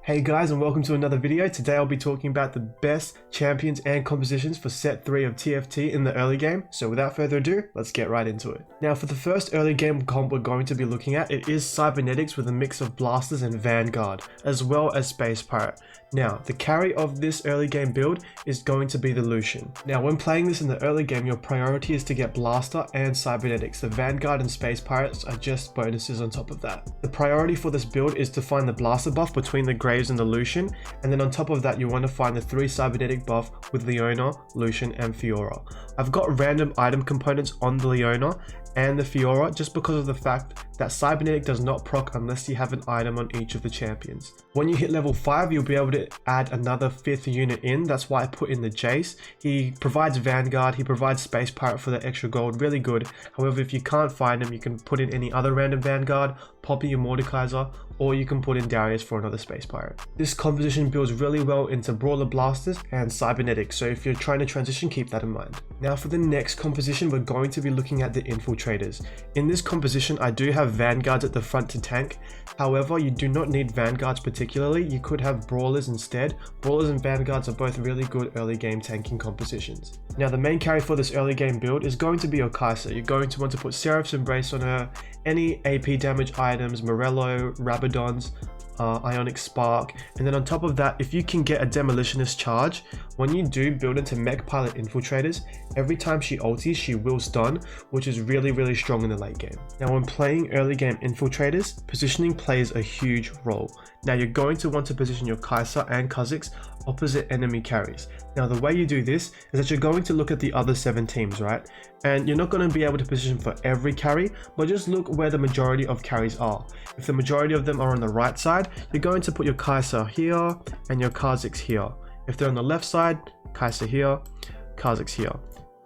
Hey guys, and welcome to another video. Today I'll be talking about the best champions and compositions for set 3 of TFT in the early game. So without further ado, let's get right into it. Now for the first early game comp we're going to be looking at, it is Cybernetics with a mix of Blasters and Vanguard, as well as Space Pirate. Now, the carry of this early game build is going to be the Lucian. Now, when playing this in the early game, your priority is to get Blaster and Cybernetics. The Vanguard and Space Pirates are just bonuses on top of that. The priority for this build is to find the Blaster buff between the Graves and the Lucian, and then on top of that, you want to find the 3 Cybernetic buff with Leona, Lucian, and Fiora. I've got random item components on the Leona and the Fiora just because of the fact that Cybernetic does not proc unless you have an item on each of the champions. When you hit level 5, you'll be able to add another 5th unit in. That's why I put in the Jace. He provides Vanguard, he provides Space Pirate for the extra gold, really good. However, if you can't find him, you can put in any other random Vanguard, Poppy or Mordekaiser, or you can put in Darius for another Space Pirate. This composition builds really well into Brawler Blasters and Cybernetics, so if you're trying to transition, keep that in mind. Now for the next composition, we're going to be looking at the Infiltrators. In this composition, I do have Vanguards at the front to tank. However, you do not need Vanguards particularly, you could have Brawlers instead. Brawlers and Vanguards are both really good early game tanking compositions. Now the main carry for this early game build is going to be your Kai'Sa. You're going to want to put Seraph's Embrace on her, any AP damage items, Morello, Rabadons, Ionic Spark, and then on top of that, if you can get a Demolitionist charge, when you do build into Mech Pilot Infiltrators, every time she ulties, she will stun, which is really strong in the late game. Now when playing early game Infiltrators, positioning plays a huge role. Now you're going to want to position your Kai'Sa and Kha'Zix opposite enemy carries. Now the way you do this is that you're going to look at the other 7 teams, right? And you're not going to be able to position for every carry, but just look where the majority of carries are. If the majority of them are on the right side, you're going to put your Kai'Sa here and your Kha'Zix here. If they're on the left side, Kai'Sa here, Kha'Zix here.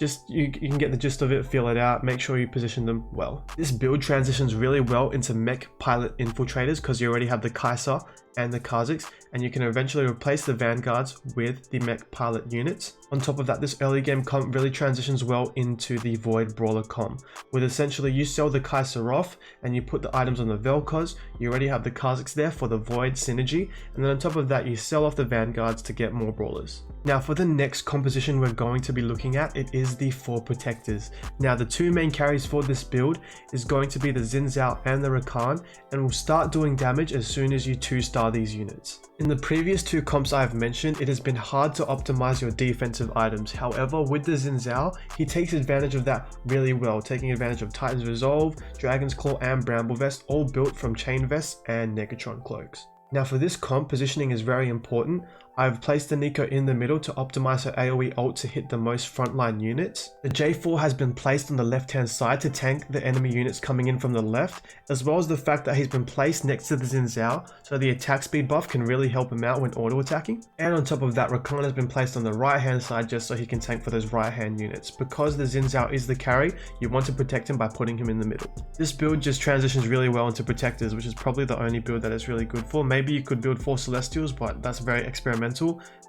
Just you can get the gist of it, feel it out, make sure you position them well. This build transitions really well into Mech Pilot Infiltrators because you already have the Kai'Sa and the Kha'Zix, and you can eventually replace the Vanguards with the Mech Pilot units. On top of that, this early game comp really transitions well into the Void Brawler comp, with essentially you sell the Kai'Sa off and you put the items on the Vel'Koz. You already have the Kha'Zix there for the Void synergy, and then on top of that, you sell off the Vanguards to get more Brawlers. Now for the next composition we're going to be looking at, it is the 4 Protectors. Now the 2 main carries for this build is going to be the Xin Zhao and the Rakan, and will start doing damage as soon as you 2-star these units. In the previous 2 comps I have mentioned, it has been hard to optimize your defensive items. However, with the Xin Zhao, he takes advantage of that really well, taking advantage of Titan's Resolve, Dragon's Claw, and Bramble Vest, all built from Chain Vests and Negatron Cloaks. Now for this comp, positioning is very important. I've placed the Nico in the middle to optimize her AoE ult to hit the most frontline units. The J4 has been placed on the left hand side to tank the enemy units coming in from the left, as well as the fact that he's been placed next to the Xin Zhao, so the attack speed buff can really help him out when auto attacking. And on top of that, Rakan has been placed on the right hand side just so he can tank for those right hand units. Because the Xin Zhao is the carry, you want to protect him by putting him in the middle. This build just transitions really well into Protectors, which is probably the only build that it's really good for. Maybe you could build 4 Celestials, but that's very experimental.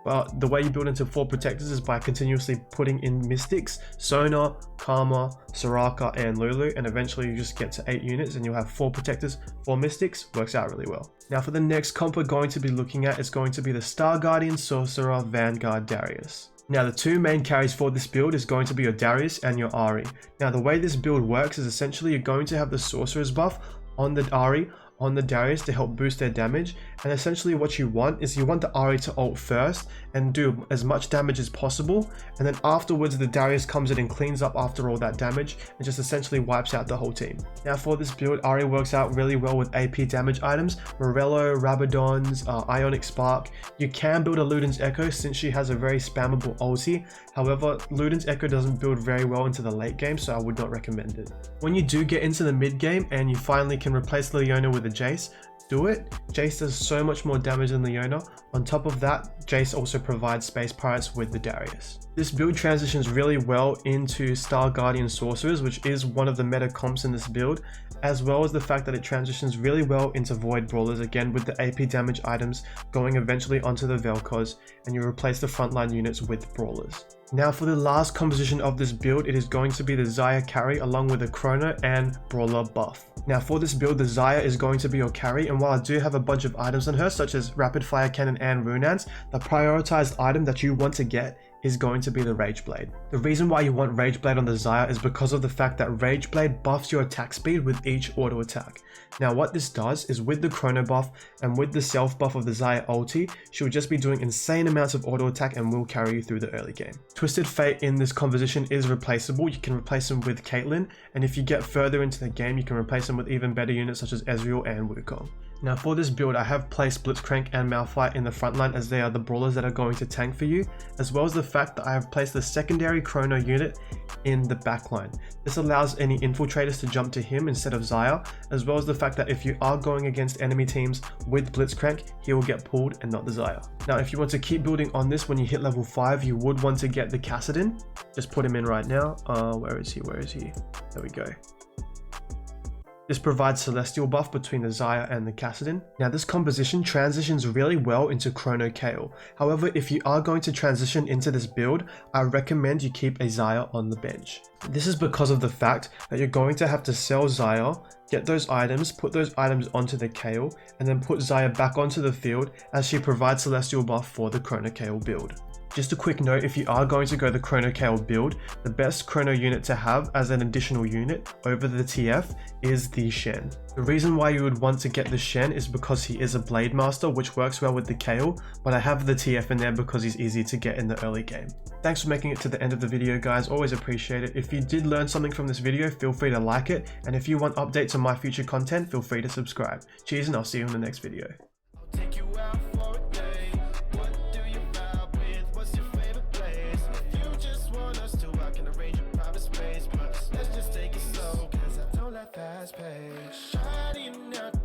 But the way you build into 4 Protectors is by continuously putting in Mystics, Sona, Karma, Soraka, and Lulu, and eventually you just get to 8 units and you'll have 4 Protectors, 4 Mystics. Works out really well. Now for the next comp we're going to be looking at is going to be the Star Guardian, Sorcerer, Vanguard, Darius. Now the 2 main carries for this build is going to be your Darius and your Ahri. Now the way this build works is essentially you're going to have the Sorcerer's buff on the Ahri, on the Darius to help boost their damage, and essentially what you want is you want the Ahri to ult first and do as much damage as possible, and then afterwards the Darius comes in and cleans up after all that damage and just essentially wipes out the whole team. Now for this build, Ahri works out really well with AP damage items, Morello, Rabadons, Ionic Spark. You can build a Luden's Echo since she has a very spammable ulti. However, Luden's Echo doesn't build very well into the late game, so I would not recommend it. When you do get into the mid game and you finally can replace Leona with a Jace, do it. Jace does so much more damage than Leona. On top of that, Jace also provides Space Pirates with the Darius. This build transitions really well into Star Guardian Sorcerers, which is one of the meta comps in this build, as well as the fact that it transitions really well into Void Brawlers, again with the AP damage items going eventually onto the Vel'Koz, and you replace the frontline units with Brawlers. Now for the last composition of this build, it is going to be the Xayah carry along with the Chrono and Brawler buff. Now for this build, the Xayah is going to be your carry, and while I do have a bunch of items on her such as Rapid Fire Cannon and Runans, the prioritized item that you want to get is going to be the Rage Blade. The reason why you want Rage Blade on the Xayah is because of the fact that Rage Blade buffs your attack speed with each auto attack. Now what this does is with the Chrono buff and with the self buff of the Xayah ulti, she'll just be doing insane amounts of auto attack and will carry you through the early game. Twisted Fate in this composition is replaceable. You can replace him with Caitlyn, and if you get further into the game, you can replace him with even better units such as Ezreal and Wukong. Now for this build, I have placed Blitzcrank and Malphite in the front line as they are the brawlers that are going to tank for you, as well as the fact that I have placed the secondary Chrono unit in the back line. This allows any infiltrators to jump to him instead of Xayah, as well as the fact that if you are going against enemy teams with Blitzcrank, he will get pulled and not the Xayah. Now if you want to keep building on this, when you hit level 5, you would want to get the Kassadin. Just put him in right now. Where is he? There we go. This provides Celestial buff between the Xayah and the Kassadin. Now this composition transitions really well into Chrono Kayle. However, if you are going to transition into this build, I recommend you keep a Xayah on the bench. This is because of the fact that you're going to have to sell Xayah, get those items, put those items onto the Kayle, and then put Xayah back onto the field as she provides Celestial buff for the Chrono Kayle build. Just a quick note, if you are going to go the Chrono Kayle build, the best Chrono unit to have as an additional unit over the TF is the Shen. The reason why you would want to get the Shen is because he is a Blade Master, which works well with the Kayle, but I have the TF in there because he's easy to get in the early game. Thanks for making it to the end of the video, guys. Always appreciate it. If you did learn something from this video, feel free to like it, and if you want updates on my future content, feel free to subscribe. Cheers, and I'll see you in the next video. Fast pace, shining out